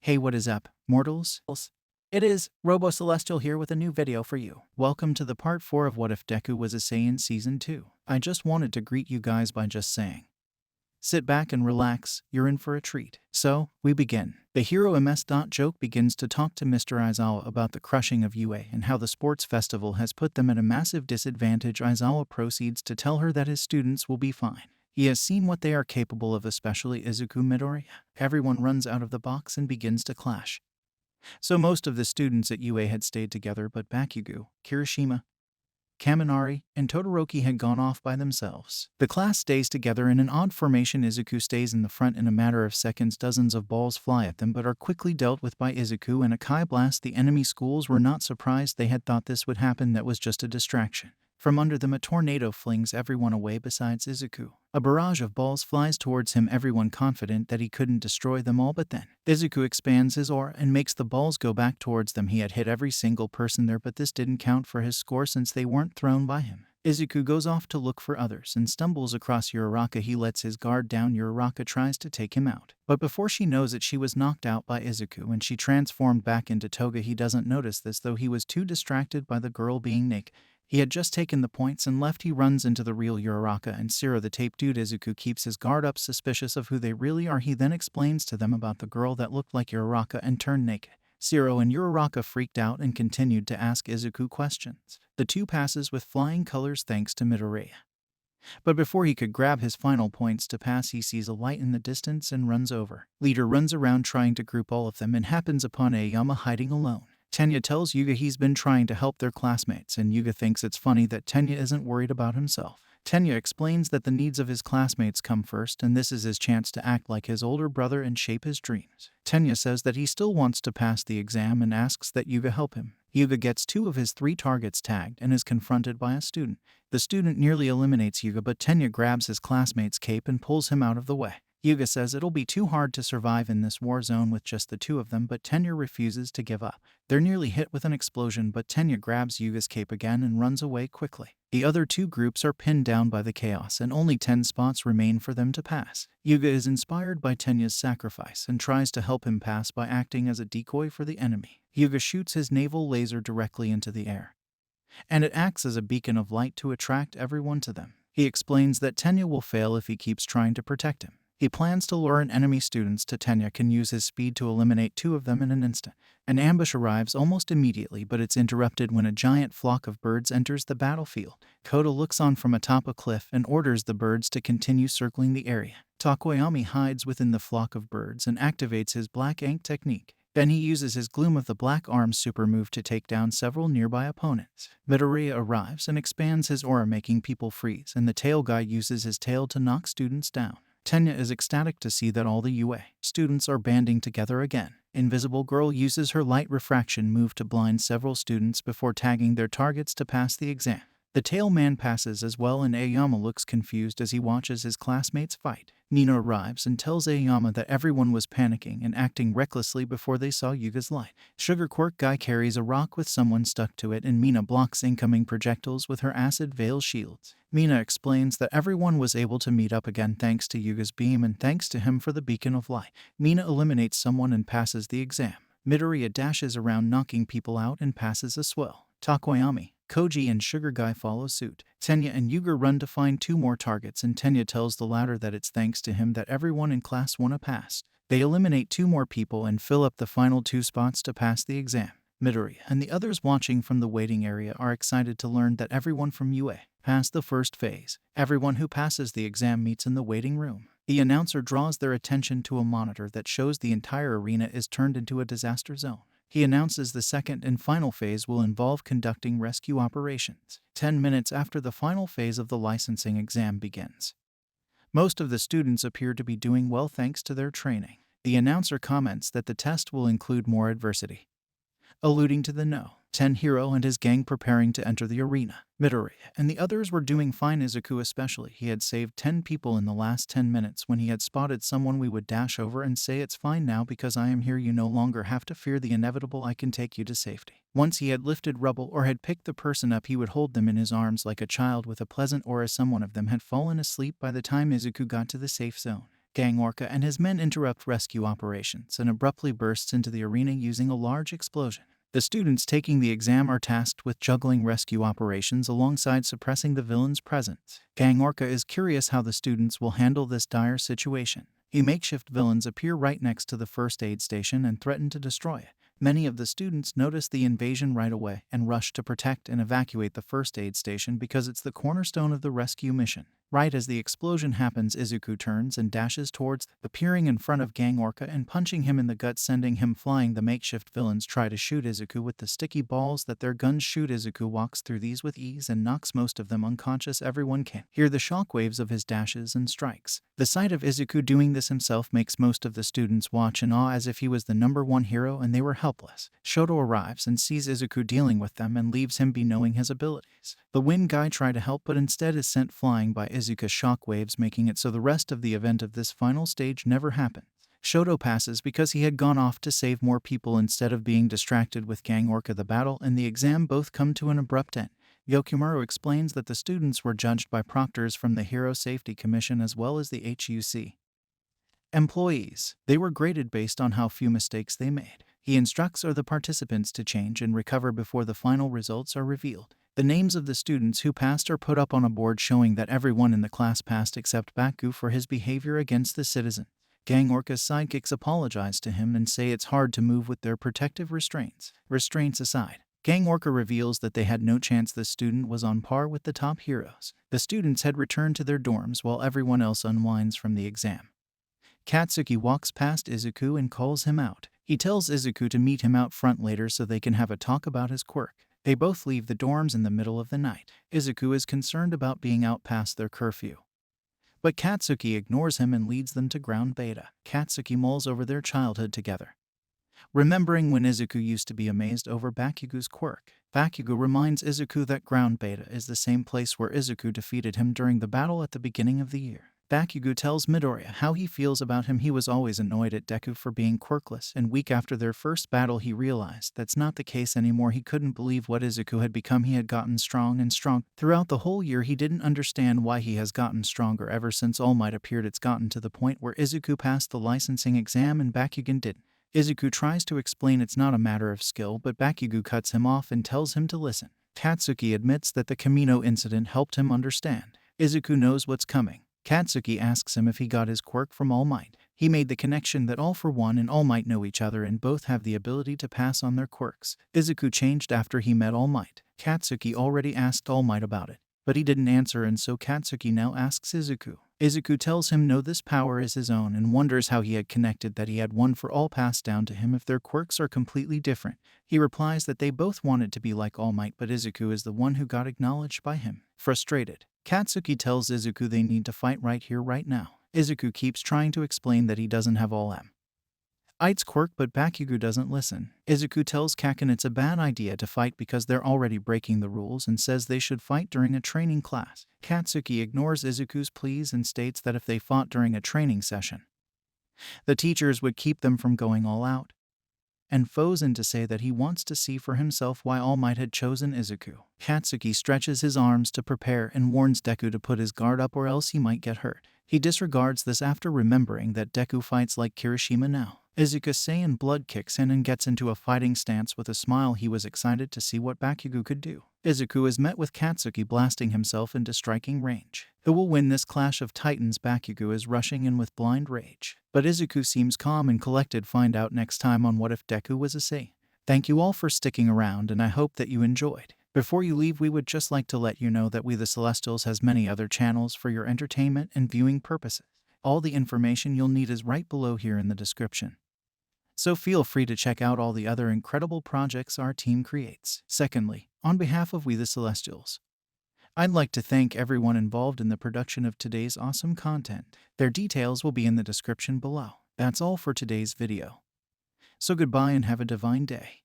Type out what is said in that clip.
Hey, what is up, mortals? It is Robo Celestial here with a new video for you. Welcome to the part 4 of What If Deku Was a Saiyan Season 2. I just wanted to greet you guys by just saying, sit back and relax, you're in for a treat. So, we begin. The hero MS. Joke begins to talk to Mr. Aizawa about the crushing of UA and how the sports festival has put them at a massive disadvantage. Aizawa proceeds to tell her that his students will be fine. He has seen what they are capable of, especially Izuku Midoriya. Everyone runs out of the box and begins to clash. So most of the students at UA had stayed together, but Bakugo, Kirishima, Kaminari, and Todoroki had gone off by themselves. The class stays together in an odd formation. Izuku stays in the front. In a matter of seconds, dozens of balls fly at them but are quickly dealt with by Izuku and a Kai blast. The enemy schools were not surprised. They had thought this would happen. That was just a distraction. From under them, a tornado flings everyone away besides Izuku. A barrage of balls flies towards him, everyone confident that he couldn't destroy them all, but then Izuku expands his aura and makes the balls go back towards them. He had hit every single person there, but this didn't count for his score since they weren't thrown by him. Izuku goes off to look for others and stumbles across Uraraka. He lets his guard down. Uraraka tries to take him out, but before she knows it, she was knocked out by Izuku and she transformed back into Toga. He doesn't notice this though. He was too distracted by the girl being naked. He had just taken the points and left. He runs into the real Uraraka and Siro, the tape dude. Izuku keeps his guard up, suspicious of who they really are. He then explains to them about the girl that looked like Uraraka and turned naked. Siro and Uraraka freaked out and continued to ask Izuku questions. The two passes with flying colors thanks to Midoriya. But before he could grab his final points to pass, he sees a light in the distance and runs over. Leader runs around trying to group all of them and happens upon Aoyama hiding alone. Tenya tells Yuga he's been trying to help their classmates, and Yuga thinks it's funny that Tenya isn't worried about himself. Tenya explains that the needs of his classmates come first, and this is his chance to act like his older brother and shape his dreams. Tenya says that he still wants to pass the exam and asks that Yuga help him. Yuga gets 2 of his 3 targets tagged and is confronted by a student. The student nearly eliminates Yuga, but Tenya grabs his classmate's cape and pulls him out of the way. Yuga says it'll be too hard to survive in this war zone with just the 2 of them, but Tenya refuses to give up. They're nearly hit with an explosion, but Tenya grabs Yuga's cape again and runs away quickly. The other 2 groups are pinned down by the chaos and only 10 spots remain for them to pass. Yuga is inspired by Tenya's sacrifice and tries to help him pass by acting as a decoy for the enemy. Yuga shoots his naval laser directly into the air, and it acts as a beacon of light to attract everyone to them. He explains that Tenya will fail if he keeps trying to protect him. He plans to lure in enemy students to Tenya can use his speed to eliminate 2 of them in an instant. An ambush arrives almost immediately, but it's interrupted when a giant flock of birds enters the battlefield. Koda looks on from atop a cliff and orders the birds to continue circling the area. Takoyami hides within the flock of birds and activates his black ink technique. Then he uses his Gloom of the Black Arms super move to take down several nearby opponents. Midoriya arrives and expands his aura, making people freeze, and the tail guy uses his tail to knock students down. Tenya is ecstatic to see that all the UA students are banding together again. Invisible Girl uses her light refraction move to blind several students before tagging their targets to pass the exam. The tail man passes as well, and Aoyama looks confused as he watches his classmates fight. Nina arrives and tells Aoyama that everyone was panicking and acting recklessly before they saw Yuga's light. Sugar Quirk Guy carries a rock with someone stuck to it, and Mina blocks incoming projectiles with her acid veil shields. Mina explains that everyone was able to meet up again thanks to Yuga's beam and thanks to him for the beacon of light. Mina eliminates someone and passes the exam. Midoriya dashes around knocking people out and passes as well. Takoyami, Koji, and Sugar Guy follow suit. Tenya and Yuga run to find 2 more targets, and Tenya tells the latter that it's thanks to him that everyone in Class 1 passed. They eliminate 2 more people and fill up the final 2 spots to pass the exam. Midoriya and the others watching from the waiting area are excited to learn that everyone from UA passed the first phase. Everyone who passes the exam meets in the waiting room. The announcer draws their attention to a monitor that shows the entire arena is turned into a disaster zone. He announces the second and final phase will involve conducting rescue operations. 10 minutes after the final phase of the licensing exam begins, most of the students appear to be doing well thanks to their training. The announcer comments that the test will include more adversity, alluding to the No. 10 hero and his gang preparing to enter the arena. Midoriya and the others were doing fine, Izuku especially. He had saved 10 people in the last 10 minutes when he had spotted someone. We would dash over and say, "It's fine now because I am here. You no longer have to fear the inevitable. I can take you to safety." Once he had lifted rubble or had picked the person up, he would hold them in his arms like a child with a pleasant aura. Some one of them had fallen asleep by the time Izuku got to the safe zone. Gang Orca and his men interrupt rescue operations and abruptly bursts into the arena using a large explosion. The students taking the exam are tasked with juggling rescue operations alongside suppressing the villain's presence. Gang Orca is curious how the students will handle this dire situation. Makeshift villains appear right next to the first aid station and threaten to destroy it. Many of the students notice the invasion right away and rush to protect and evacuate the first aid station because it's the cornerstone of the rescue mission. Right as the explosion happens, Izuku turns and dashes towards, appearing in front of Gang Orca and punching him in the gut, sending him flying. The makeshift villains try to shoot Izuku with the sticky balls that their guns shoot. Izuku walks through these with ease and knocks most of them unconscious. Everyone can hear the shockwaves of his dashes and strikes. The sight of Izuku doing this himself makes most of the students watch in awe, as if he was the #1 hero and they were helpless. Shoto arrives and sees Izuku dealing with them and leaves him be, knowing his abilities. The wind guy tries to help but instead is sent flying by Izuku's shockwaves, making it so the rest of the event of this final stage never happens. Shoto passes because he had gone off to save more people instead of being distracted with Gang Orca. The battle and the exam both come to an abrupt end. Yokimaru explains that the students were judged by proctors from the Hero Safety Commission as well as the HUC employees. They were graded based on how few mistakes they made. He instructs the participants to change and recover before the final results are revealed. The names of the students who passed are put up on a board showing that everyone in the class passed except Deku for his behavior against the citizen. Gang Orca's sidekicks apologize to him and say it's hard to move with their protective restraints. Restraints aside, Gang Orca reveals that they had no chance. The student was on par with the top heroes. The students had returned to their dorms while everyone else unwinds from the exam. Katsuki walks past Izuku and calls him out. He tells Izuku to meet him out front later so they can have a talk about his quirk. They both leave the dorms in the middle of the night. Izuku is concerned about being out past their curfew, but Katsuki ignores him and leads them to Ground Beta. Katsuki mulls over their childhood together, remembering when Izuku used to be amazed over Bakugo's quirk. Bakugo reminds Izuku that Ground Beta is the same place where Izuku defeated him during the battle at the beginning of the year. Bakugo tells Midoriya how he feels about him. He was always annoyed at Deku for being quirkless, and week after their first battle he realized that's not the case anymore. He couldn't believe what Izuku had become. He had gotten strong and strong. Throughout the whole year he didn't understand why he has gotten stronger ever since All Might appeared. It's gotten to the point where Izuku passed the licensing exam and Bakugan didn't. Izuku tries to explain it's not a matter of skill, but Bakugo cuts him off and tells him to listen. Katsuki admits that the Kamino incident helped him understand. Izuku knows what's coming. Katsuki asks him if he got his quirk from All Might. He made the connection that All For One and All Might know each other and both have the ability to pass on their quirks. Izuku changed after he met All Might. Katsuki already asked All Might about it, but he didn't answer, and so Katsuki now asks Izuku. Izuku tells him no, this power is his own, and wonders how he had connected that he had one for all passed down to him if their quirks are completely different. He replies that they both wanted to be like All Might, but Izuku is the one who got acknowledged by him. Frustrated, Katsuki tells Izuku they need to fight right here, right now. Izuku keeps trying to explain that he doesn't have All Might's quirk, but Bakugo doesn't listen. Izuku tells Kaken it's a bad idea to fight because they're already breaking the rules and says they should fight during a training class. Katsuki ignores Izuku's pleas and states that if they fought during a training session, the teachers would keep them from going all out, and foes in to say that he wants to see for himself why All Might had chosen Izuku. Katsuki stretches his arms to prepare and warns Deku to put his guard up or else he might get hurt. He disregards this after remembering that Deku fights like Kirishima now. Izuku's Saiyan blood kicks in and gets into a fighting stance. With a smile, he was excited to see what Bakugo could do. Izuku is met with Katsuki blasting himself into striking range. Who will win this clash of titans? Bakugo is rushing in with blind rage, but Izuku seems calm and collected. Find out next time on What If Deku Was a Saiyan. Thank you all for sticking around, and I hope that you enjoyed. Before you leave, we would just like to let you know that We The Celestials has many other channels for your entertainment and viewing purposes. All the information you'll need is right below here in the description, so feel free to check out all the other incredible projects our team creates. Secondly, on behalf of We The Celestials, I'd like to thank everyone involved in the production of today's awesome content. Their details will be in the description below. That's all for today's video. So goodbye and have a divine day.